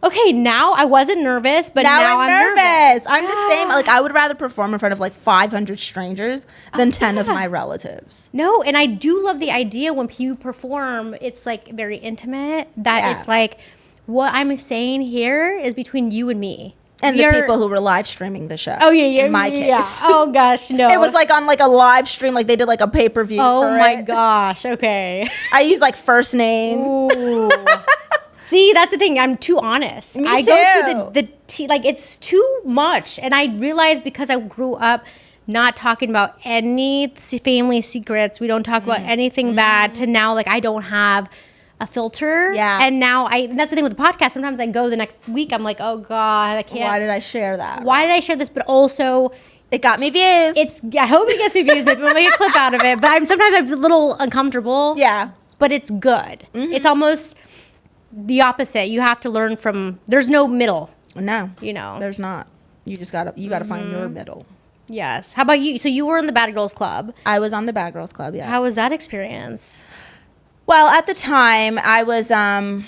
okay, now I wasn't nervous, but now I'm nervous. I'm the same. Like, I would rather perform in front of like 500 strangers than 10 of my relatives. No, and I do love the idea when you perform, it's like very intimate, that it's like, what I'm saying here is between you and me. And the people who were live streaming the show. Oh, yeah. In my case. Yeah. Oh, gosh, no. It was like on like a live stream. Like, they did like a pay-per-view for it. Oh, my it. gosh. Okay. I use like first names. Ooh. See, that's the thing. I'm too honest. Me I too. go to like, it's too much. And I realized because I grew up not talking about any family secrets, we don't talk about anything bad, to now, like, I don't have a filter. Yeah. And now that's the thing with the podcast. Sometimes I go the next week, I'm like, oh God, I can't. Why did I share that? Why did I share this? But also, it got me views. I hope it gets me views. Maybe we'll make a clip out of it. But sometimes I'm a little uncomfortable. Yeah. But it's good. It's almost the opposite. You have to learn from, there's no middle. No. You know. There's not. You just gotta find your middle. Yes. How about you? So you were in the Bad Girls Club. I was on the Bad Girls Club, yeah. How was that experience? Well, at the time, I was, I've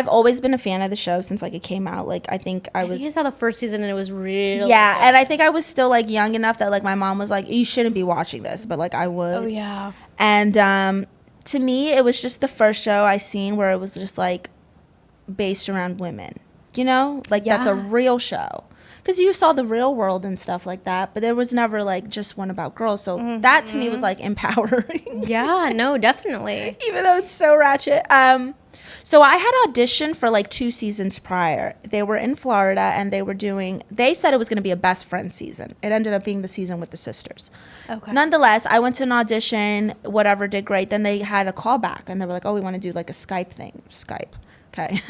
always been a fan of the show since, like, it came out. Like, I think I saw the first season and it was really good. And I think I was still, like, young enough that, like, my mom was like, you shouldn't be watching this, but, like, I would. Oh, yeah. And to me, it was just the first show I seen where it was just, like, based around women, you know? Like, that's a real show. Because you saw the real world and stuff like that, but there was never, like, just one about girls. So that, to me, was, like, empowering. Yeah, no, definitely. Even though it's so ratchet. So I had auditioned for, like, 2 seasons prior. They were in Florida, and they said it was going to be a best friend season. It ended up being the season with the sisters. Okay. Nonetheless, I went to an audition, whatever, did great. Then they had a callback, and they were like, oh, we want to do, like, a Skype thing. Skype. Okay.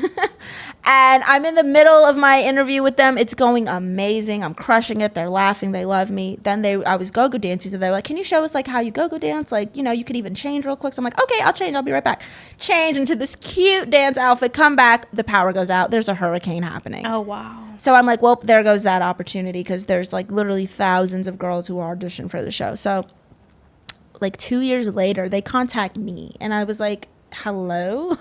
And I'm in the middle of my interview with them. It's going amazing. I'm crushing it. They're laughing. They love me. Then I was go-go dancing. So they were like, can you show us, like, how you go-go dance? Like, you know, you could even change real quick. So I'm like, okay, I'll change. I'll be right back. Change into this cute dance outfit. Come back. The power goes out. There's a hurricane happening. Oh, wow. So I'm like, well, there goes that opportunity, because there's, like, literally thousands of girls who audition for the show. So, like, 2 years later, they contact me. And I was like, hello?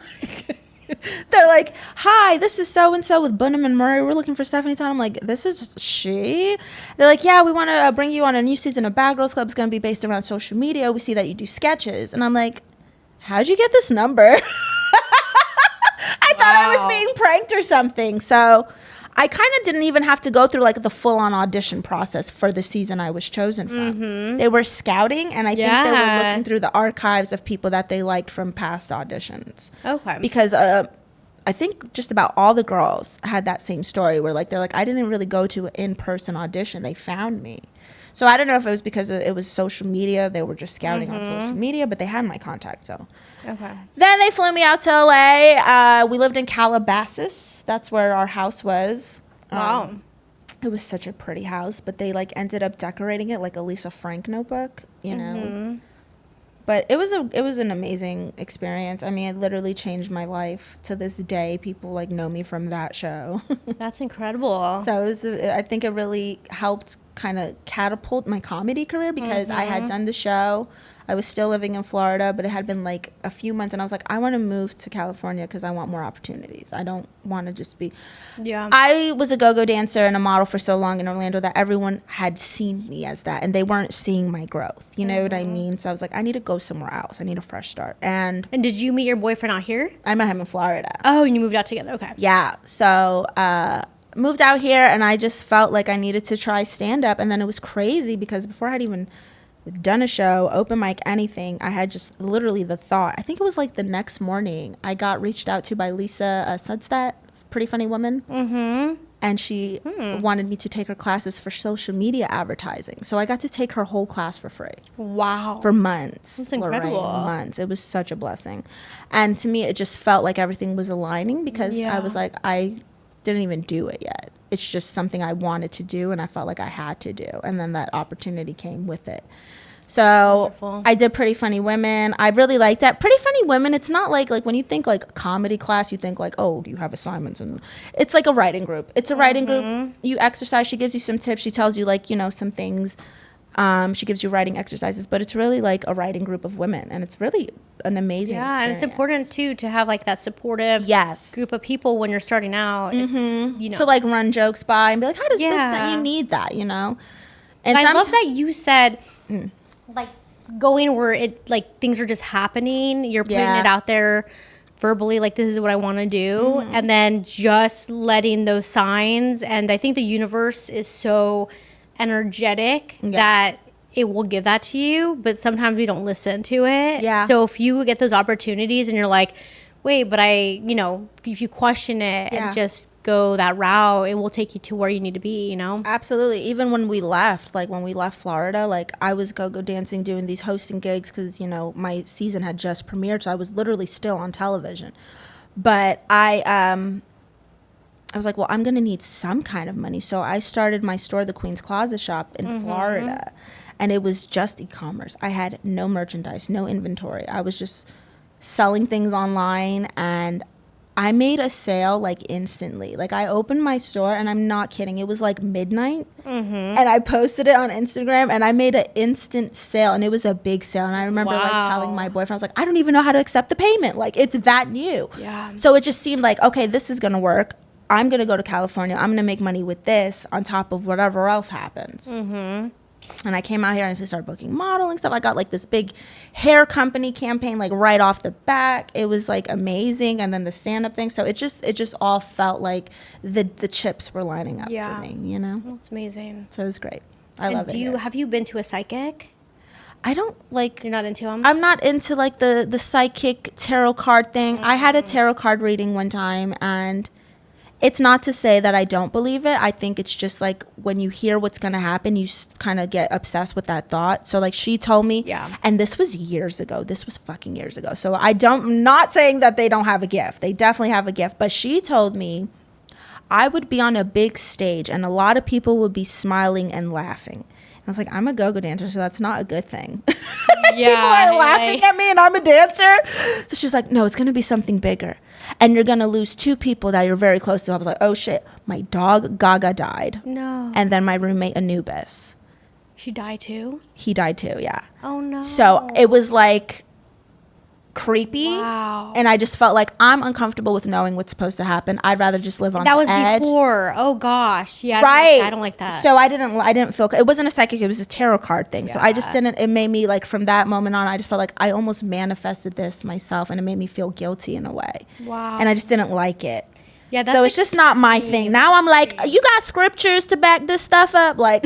They're like, hi, this is so-and-so with Bunham and Murray. We're looking for Stephanie Tan. I'm like, this is she? They're like, yeah, we want to bring you on a new season of Bad Girls Club. It's going to be based around social media. We see that you do sketches. And I'm like, how'd you get this number? I thought I was being pranked or something. So I kind of didn't even have to go through, like, the full-on audition process for the season I was chosen from. They were scouting, and I think they were looking through the archives of people that they liked from past auditions. Okay. Because I think just about all the girls had that same story where, like, they're like, I didn't really go to an in-person audition. They found me. So I don't know if it was because it was social media. They were just scouting on social media, but they had my contact, so. Okay. Then they flew me out to LA. We lived in Calabasas. That's where our house was. Wow. It was such a pretty house, but they, like, ended up decorating it like a Lisa Frank notebook, you know. But it was an amazing experience. I mean, it literally changed my life. To this day, people like know me from that show. That's incredible. So I think it really helped kind of catapult my comedy career because I had done the show. I was still living in Florida, but it had been like a few months, and I was like, I want to move to California because I want more opportunities. I don't want to just be. Yeah. I was a go-go dancer and a model for so long in Orlando that everyone had seen me as that, and they weren't seeing my growth. You know what I mean? So I was like, I need to go somewhere else. I need a fresh start. And did you meet your boyfriend out here? I met him in Florida. Oh, and you moved out together. Okay. Yeah. So moved out here, and I just felt like I needed to try stand-up, and then it was crazy because before I had even done a show, open mic, anything, I had just literally the thought. I think it was like the next morning I got reached out to by Lisa Sudstedt, Pretty Funny Woman. And she wanted me to take her classes for social media advertising. So I got to take her whole class for free. Wow. For months. That's incredible. Lorraine, months. It was such a blessing. And to me, it just felt like everything was aligning because I was like, I didn't even do it yet. It's just something I wanted to do, and I felt like I had to do. And then that opportunity came with it. So Wonderful. I did Pretty Funny Women. I really liked that. Pretty Funny Women, it's not like when you think like comedy class, you think like, oh, you have assignments. And it's like a writing group. It's a writing group. You exercise. She gives you some tips. She tells you like, you know, some things. She gives you writing exercises. But it's really like a writing group of women. And it's really an amazing experience. And it's important too to have like that supportive group of people when you're starting out. It's, you know, to like run jokes by and be like, how does this, you need that, you know? And I love that you said like going where it like things are just happening, you're putting it out there verbally, like this is what I want to do, and then just letting those signs. And I think the universe is so energetic that it will give that to you, but sometimes we don't listen to it. So if you get those opportunities and you're like, wait, but you know, if you question it and just go that route, it will take you to where you need to be, you know? Absolutely. Even when we left Florida, like I was go-go dancing, doing these hosting gigs because, you know, my season had just premiered, so I was literally still on television. But I was like, well, I'm going to need some kind of money. So I started my store, the Queen's Closet Shop in Florida, and it was just e-commerce. I had no merchandise, no inventory. I was just selling things online, and I made a sale like instantly. Like I opened my store, and I'm not kidding, it was like midnight, and I posted it on Instagram, and I made an instant sale, and it was a big sale. And I remember like telling my boyfriend, I was like, I don't even know how to accept the payment. Like it's that new. So it just seemed like, okay, this is gonna work. I'm gonna go to California. I'm gonna make money with this on top of whatever else happens. And I came out here and I started booking modeling stuff. I got like this big hair company campaign like right off the bat. It was like amazing. And then the stand-up thing. So it just all felt like the chips were lining up for me, you know? That's amazing. So it was great. I love it. Have you been to a psychic? I don't like... You're not into them? I'm not into like the psychic tarot card thing. I had a tarot card reading one time, and it's not to say that I don't believe it. I think it's just like when you hear what's going to happen, you kind of get obsessed with that thought. So like she told me, and this was years ago. This was fucking years ago. So I'm not saying that they don't have a gift. They definitely have a gift. But she told me I would be on a big stage and a lot of people would be smiling and laughing. I was like, I'm a go-go dancer, so that's not a good thing. People are laughing at me and I'm a dancer. So she's like, no, it's going to be something bigger. And you're going to lose two people that you're very close to. I was like, oh, shit. My dog, Gaga, died. No. And then my roommate, Anubis. She died too? He died too, yeah. Oh, no. So it was like creepy. Wow. And I just felt like I'm uncomfortable with knowing what's supposed to happen. I'd rather just live on the edge. That was before. Oh gosh. Yeah. Right. I don't like that. So I didn't feel, it wasn't a psychic, it was a tarot card thing. So I just didn't, it made me like from that moment on, I just felt like I almost manifested this myself, and it made me feel guilty in a way. Wow. And I just didn't like it. Yeah. That's so it's just not my thing. Now I'm like, you got scriptures to back this stuff up? Like,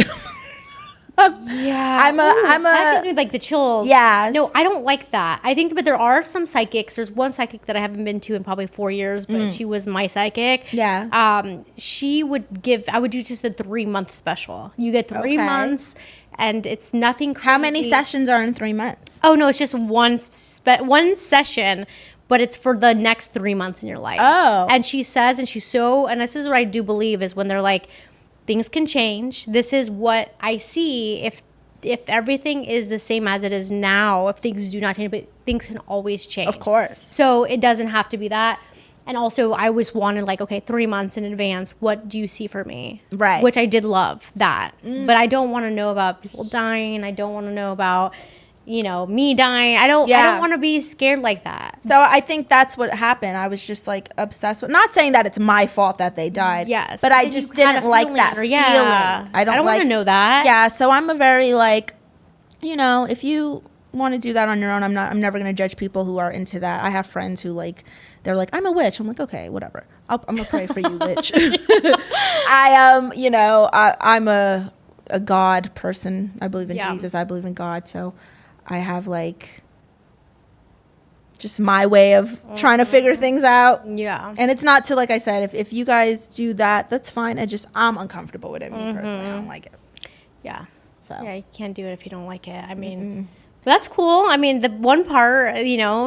yeah, that gives me like the chills. Yeah. No, I don't like that. I think, but there are some psychics. There's one psychic that I haven't been to in probably 4 years, but she was my psychic. Yeah. I would do just a 3-month special. You get 3 months, and it's nothing crazy. How many sessions are in 3 months? Oh no, it's just one session. But it's for the next 3 months in your life. Oh. And she says, and this is what I do believe, is when they're like, things can change. This is what I see. If if everything is the same as it is now, if things do not change, but things can always change. Of course. So it doesn't have to be that. And also, I always wanted, like, okay, 3 months in advance, what do you see for me? Right. Which I did love that. But I don't want to know about people dying. I don't want to know about, me dying. I don't want to be scared like that. So I think that's what happened. I was just like obsessed with, not saying that it's my fault that they died. Yes. But I just didn't like that feeling. I don't want to know that. Yeah. So I'm a very like, if you want to do that on your own, I'm never going to judge people who are into that. I have friends who like, they're like, I'm a witch. I'm like, okay, whatever. I'm gonna pray for you, witch. I'm a God person. I believe in Jesus. I believe in God. So I have like just my way of trying to figure things out. Yeah. And it's not to, like I said, if you guys do that, that's fine. I'm uncomfortable with it, me personally. I don't like it. Yeah. So yeah, you can't do it if you don't like it. I mean, that's cool. I mean, the one part,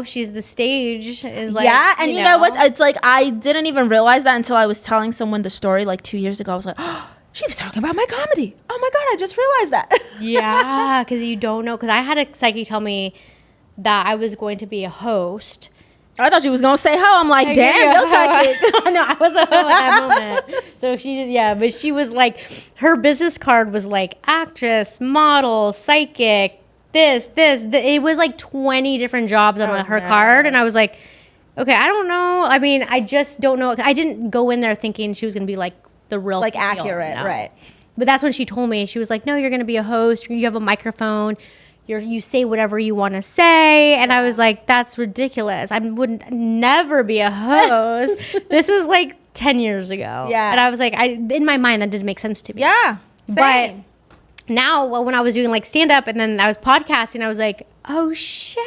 she's the stage is like, yeah. And you know what? It's like, I didn't even realize that until I was telling someone the story like 2 years ago. I was like, oh, she was talking about my comedy. Oh my God, I just realized that. Yeah, because you don't know. Because I had a psychic tell me that I was going to be a host. I thought you was going to say ho. I'm like, damn, you're psychic. No, I was a ho at that moment. So she did, yeah. But she was like, her business card was like actress, model, psychic, this. It was like 20 different jobs on her card. And I was like, okay, I don't know. I mean, I just don't know. I didn't go in there thinking she was going to be like the real like accurate, right? But that's when she told me. She was like, no, you're going to be a host. You have a microphone. You say whatever you want to say. And I was like, that's ridiculous. I would never be a host. This was like 10 years ago. Yeah. And I was like, in my mind, that didn't make sense to me. Yeah. Same. But now, when I was doing like stand up and then I was podcasting, I was like, oh shit,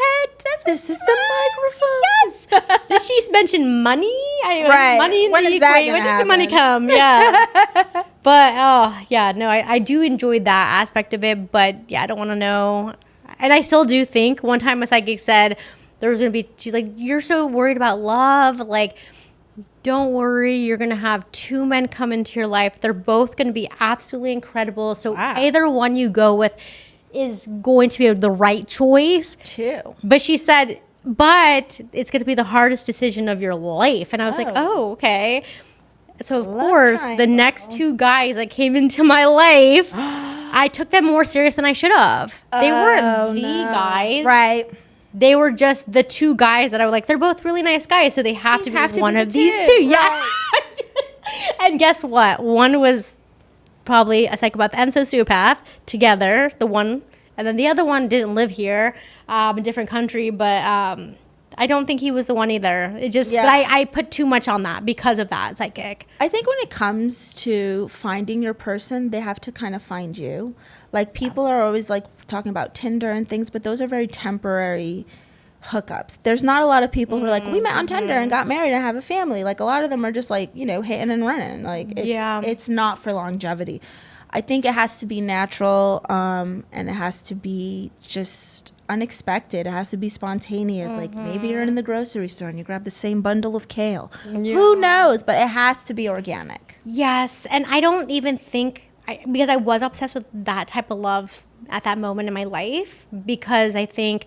this is the microphone. Yes. Did she mention money? Right. Money in when the is that equation. When does happen? the money come? Yes. But I do enjoy that aspect of it. But yeah, I don't want to know. And I still do think one time a psychic said there was going to be, she's like, you're so worried about love. Like, don't worry, you're going to have 2 men come into your life. They're both going to be absolutely incredible. So either one you go with is going to be the right choice. Too. But she said, but it's going to be the hardest decision of your life. And I was like, oh, okay. So, of course, the next 2 guys that came into my life, I took them more serious than I should have. They weren't the guys. Right. They were just the 2 guys that I was like, they're both really nice guys, so they have to be one of these 2. Yeah. Right. And guess what? One was probably a psychopath and sociopath together, the one. And then the other one didn't live here, a different country, but I don't think he was the one either. It just, but I put too much on that because of that psychic. I think when it comes to finding your person, they have to kind of find you. Like, people are always like talking about Tinder and things, but those are very temporary hookups. There's not a lot of people who are like, we met on Tinder and got married and have a family. Like, a lot of them are just like, hitting and running. Like, it's not for longevity. I think it has to be natural, and it has to be just unexpected. It has to be spontaneous. Like, maybe you're in the grocery store and you grab the same bundle of kale. Yeah. Who knows? But it has to be organic. Yes. And I don't even think, because I was obsessed with that type of love at that moment in my life, because I think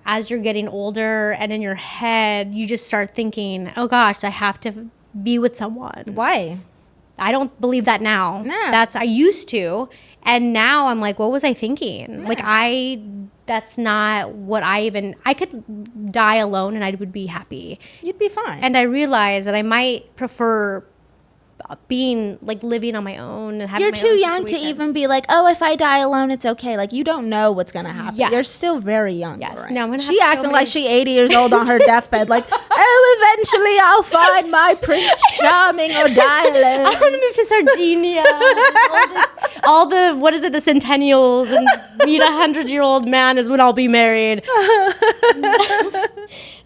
as you're getting older and in your head, you just start thinking, oh gosh, I have to be with someone. Why? I don't believe that now. No. I used to. And now I'm like, what was I thinking? No. Like, that's not what I could die alone and I would be happy. You'd be fine. And I realized that I might prefer being like living on my own and having you're my too own young situation. To even be like, oh, if I die alone, it's okay. Like, you don't know what's gonna happen. Yes. You're still very young. Yes. Right? No, I'm gonna she acting like she 80 years old on her deathball like, oh, eventually I'll find my Prince Charming or die alone. I want to move to Sardinia. all the what is it, the centennials, and meet 100-year-old man is when I'll be married.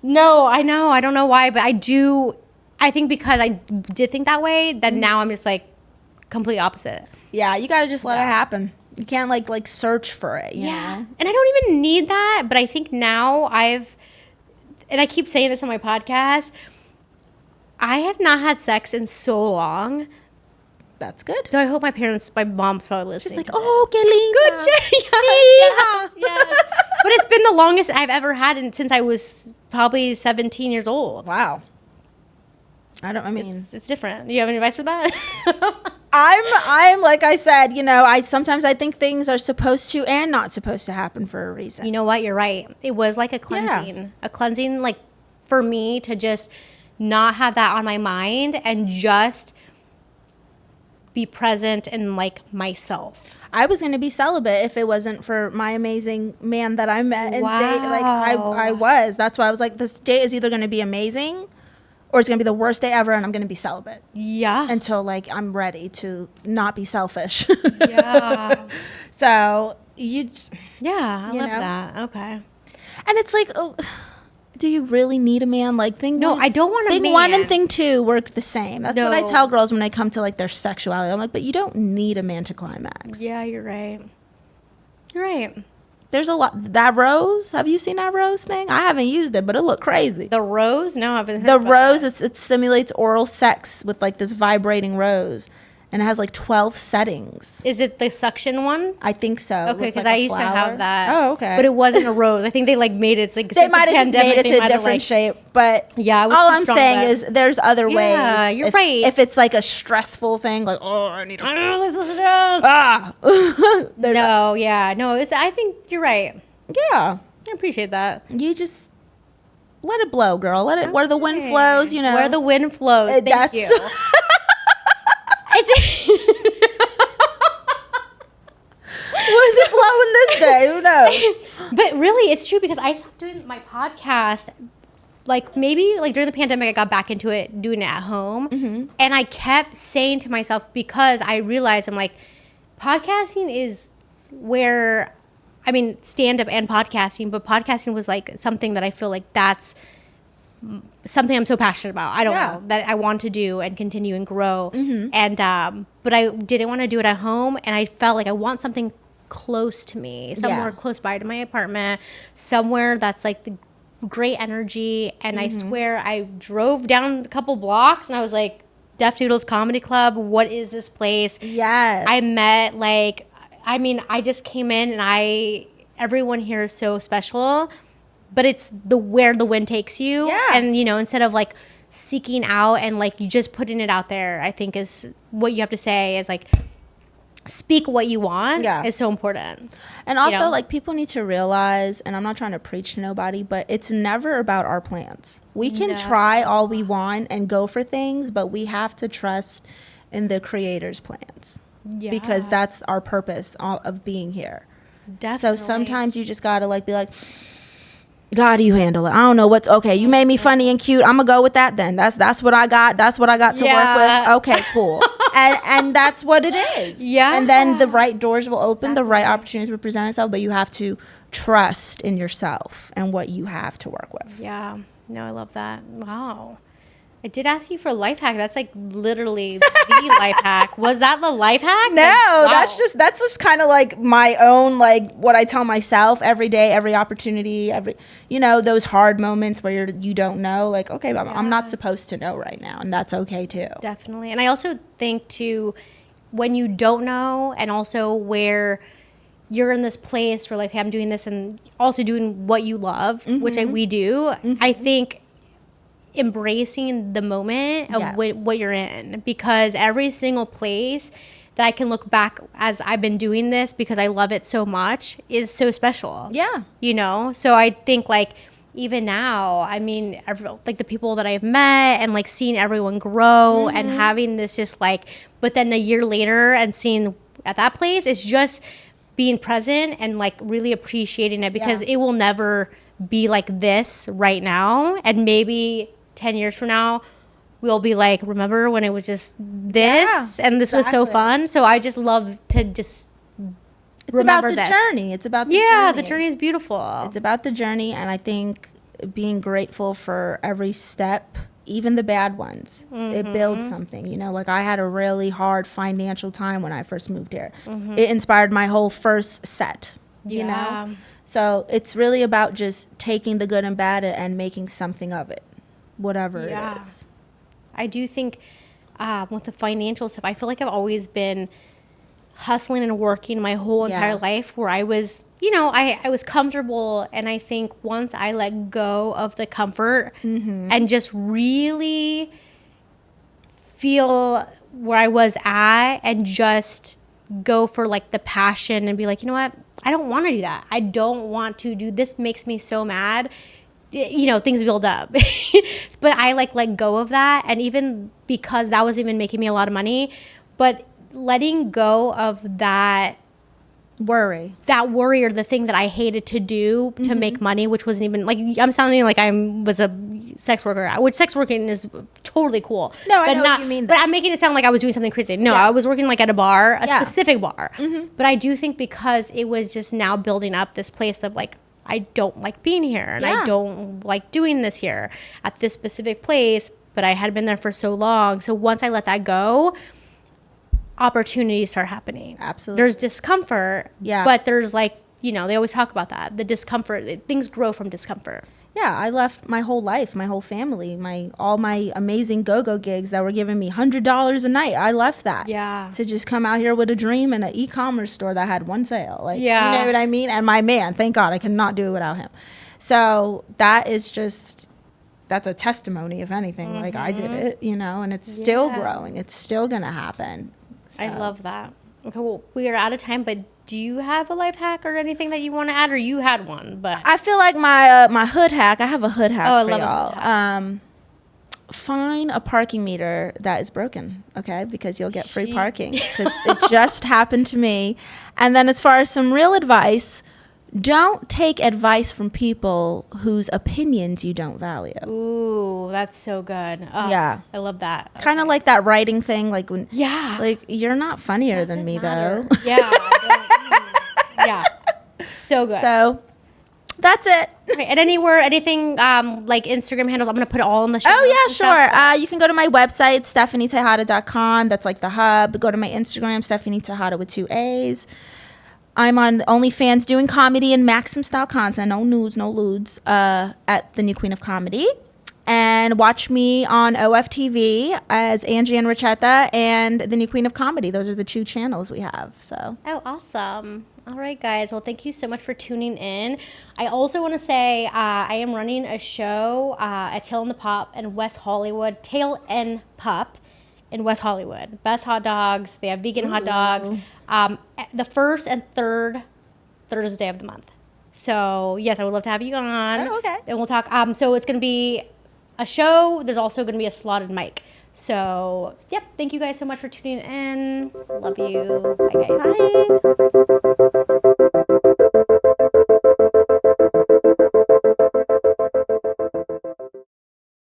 No, I know. I don't know why, but I do. I think because I did think that way, that now I'm just like complete opposite. Yeah, you gotta just let it happen. You can't like search for it. You know? And I don't even need that, but I think now and I keep saying this on my podcast, I have not had sex in so long. That's good. So I hope my mom's probably listening. She's like, oh, qué linda. Good. longest I've ever had since I was probably 17 years old. Wow. I mean, It's different. Do you have any advice for that? I'm like I said, you know, I sometimes I think things are supposed to and not supposed to happen for a reason. You know what? You're right. It was like a cleansing. Yeah. A cleansing, like, for me to just not have that on my mind and just be present in, like, myself. I was going to be celibate if it wasn't for my amazing man that I met and Wow. date. Like I was. That's why I was like, this date is either going to be amazing or it's going to be the worst day ever and I'm going to be celibate. Yeah. Until like I'm ready to not be selfish. Yeah. So Yeah, I You love know? that. Okay. and it's like, oh, do you really need a man? Like No, I don't want a thing man. one and thing two work the same. That's what I No. tell girls when they come to like their sexuality. I'm like, but you don't need a man to climax. Yeah, you're right. You're right. There's a lot. That rose, have you seen that rose thing? I haven't used it, but it looked crazy. The rose? No, I haven't heard The about rose, that. it simulates oral sex with like this vibrating rose, and it has like 12 settings. Is it the suction one? I think so. It Okay, looks because like I a used to flower. have that. Oh, okay. But it wasn't a rose. I think they like made it. It's like They since the might have just pandemic, made it they to a might have, different like- shape, but Yeah, it was all too I'm strong, saying but- is there's other ways. Yeah, you're if, right. If it's like a stressful thing, like I need to Let's listen to this. ah, there's No, yeah, no. I think you're right. yeah. I appreciate that. You just let it blow, girl. Let it where the wind flows. You know Where the wind flows. Thank that's- you. It's Where's it blowing this day? Who knows? But really, it's true because I stopped doing my podcast. Like maybe like during the pandemic, I got back into it, doing it at home, and I kept saying to myself because I realized I'm like, podcasting is where, I mean, stand up and podcasting, but podcasting was like something that I feel like that's something I'm so passionate about. I don't Yeah. know that I want to do and continue and grow, and but I didn't want to do it at home, and I felt like I want something close to me, somewhere close by to my apartment, somewhere that's like the great energy. And I swear I drove down a couple blocks and I was like, Deaf Noodles Comedy Club, what is this place? Yes. I met like, I mean, I just came in and everyone here is so special, but it's where the wind takes you. Yeah. And you know, instead of like seeking out and like you just putting it out there, I think is what you have to say is like, speak what you want is so important. And also, you know? like, people need to realize, and I'm not trying to preach to nobody, but it's never about our plans. We can try all we want and go for things, but we have to trust in the creator's plans. Yeah. Because that's our purpose of being here. Definitely. So sometimes you just gotta like be like, God, you handle it. I don't know what's okay. You made me funny and cute. I'm gonna go with that then. That's what I got. That's what I got to work with. Okay, cool. and that's what it is. Yeah. And then the right doors will open, the right opportunities will present itself, but you have to trust in yourself and what you have to work with. Yeah. No, I love that. Wow. I did ask you for a life hack. That's like literally the life hack. Was that the life hack? No, Like, wow. that's just kind of like my own, like what I tell myself every day, every opportunity, those hard moments where you don't know, like, okay, I'm not supposed to know right now. And that's okay too. Definitely. And I also think too, when you don't know, and also where you're in this place where like, hey, I'm doing this and also doing what you love, which we do, I think embracing the moment of what you're in, because every single place that I can look back as I've been doing this because I love it so much is so special. Yeah. So I think like even now, I mean, like the people that I've met and like seeing everyone grow and having this just like, but then a year later and seeing at that place, it's just being present and like really appreciating it, because it will never be like this right now. And maybe 10 years from now, we'll be like, remember when it was just this and this was so fun? So I just love to just remember this. It's about the journey. It's about the journey. Yeah, the journey is beautiful. It's about the journey. And I think being grateful for every step, even the bad ones, it builds something. Like I had a really hard financial time when I first moved here. It inspired my whole first set, you know? So it's really about just taking the good and bad and making something of it. Whatever it is. I do think with the financial stuff, I feel like I've always been hustling and working my whole entire life, where I was you know, I was comfortable, and I think once I let go of the comfort and just really feel where I was at and just go for like the passion and be like, you know what? I don't want to do that. I don't want to do this. Makes me so mad. You know, things build up. But I like let go of that. And even because that was even making me a lot of money, but letting go of that worry or the thing that I hated to do to make money, which wasn't even like, I'm sounding like I was a sex worker, which sex working is totally cool. No, I know what you mean. But I'm making it sound like I was doing something crazy. No, I was working like at a bar, a specific bar. But I do think because it was just now building up this place of like, I don't like being here and I don't like doing this here at this specific place, but I had been there for so long. So once I let that go, opportunities start happening. Absolutely. There's discomfort, but there's like, you know, they always talk about that. The discomfort, things grow from discomfort. Yeah, I left my whole life, my whole family, all my amazing go-go gigs that were giving me $100 a night. I left that to just come out here with a dream and an e-commerce store that had one sale. Like, you know what I mean? And my man, thank God, I cannot do it without him. So that is just, that's a testimony, if anything. Like, I did it, you know, and it's still growing. It's still going to happen. So. I love that. Okay, well, we are out of time, but do you have a life hack or anything that you want to add, or you had one? But I feel like my hood hack. I have a hood hack for y'all. Hack. Find a parking meter that is broken, okay? Because you'll get free parking. 'Cause it just happened to me. And then as far as some real advice, don't take advice from people whose opinions you don't value. Ooh, that's so good. Oh, yeah. I love that. Kind of like that writing thing. Like when, like you're not funnier than me, though. Yeah. Yeah. So good. So that's it. Okay, and anywhere, anything like Instagram handles, I'm going to put it all in the show. Oh, yeah, sure. You can go to my website, StephanieTejada.com. That's like the hub. Go to my Instagram, Stephanie Tejada with 2 A's. I'm on Only Fans doing comedy and Maxim style content. No nudes, no lewds at the New Queen of Comedy. And watch me on OFTV as Angie and Richetta and the New Queen of Comedy. Those are the 2 channels we have. So. Oh, awesome. All right, guys. Well, thank you so much for tuning in. I also want to say I am running a show at Tail and the Pop in West Hollywood. Tail and Pup in West Hollywood. Best hot dogs. They have vegan hot dogs. The first and third Thursday of the month. So, yes, I would love to have you on. Oh, okay. And we'll talk. So, it's going to be a show. There's also going to be a slotted mic. So, yep. Thank you guys so much for tuning in. Love you. Bye, guys. Bye.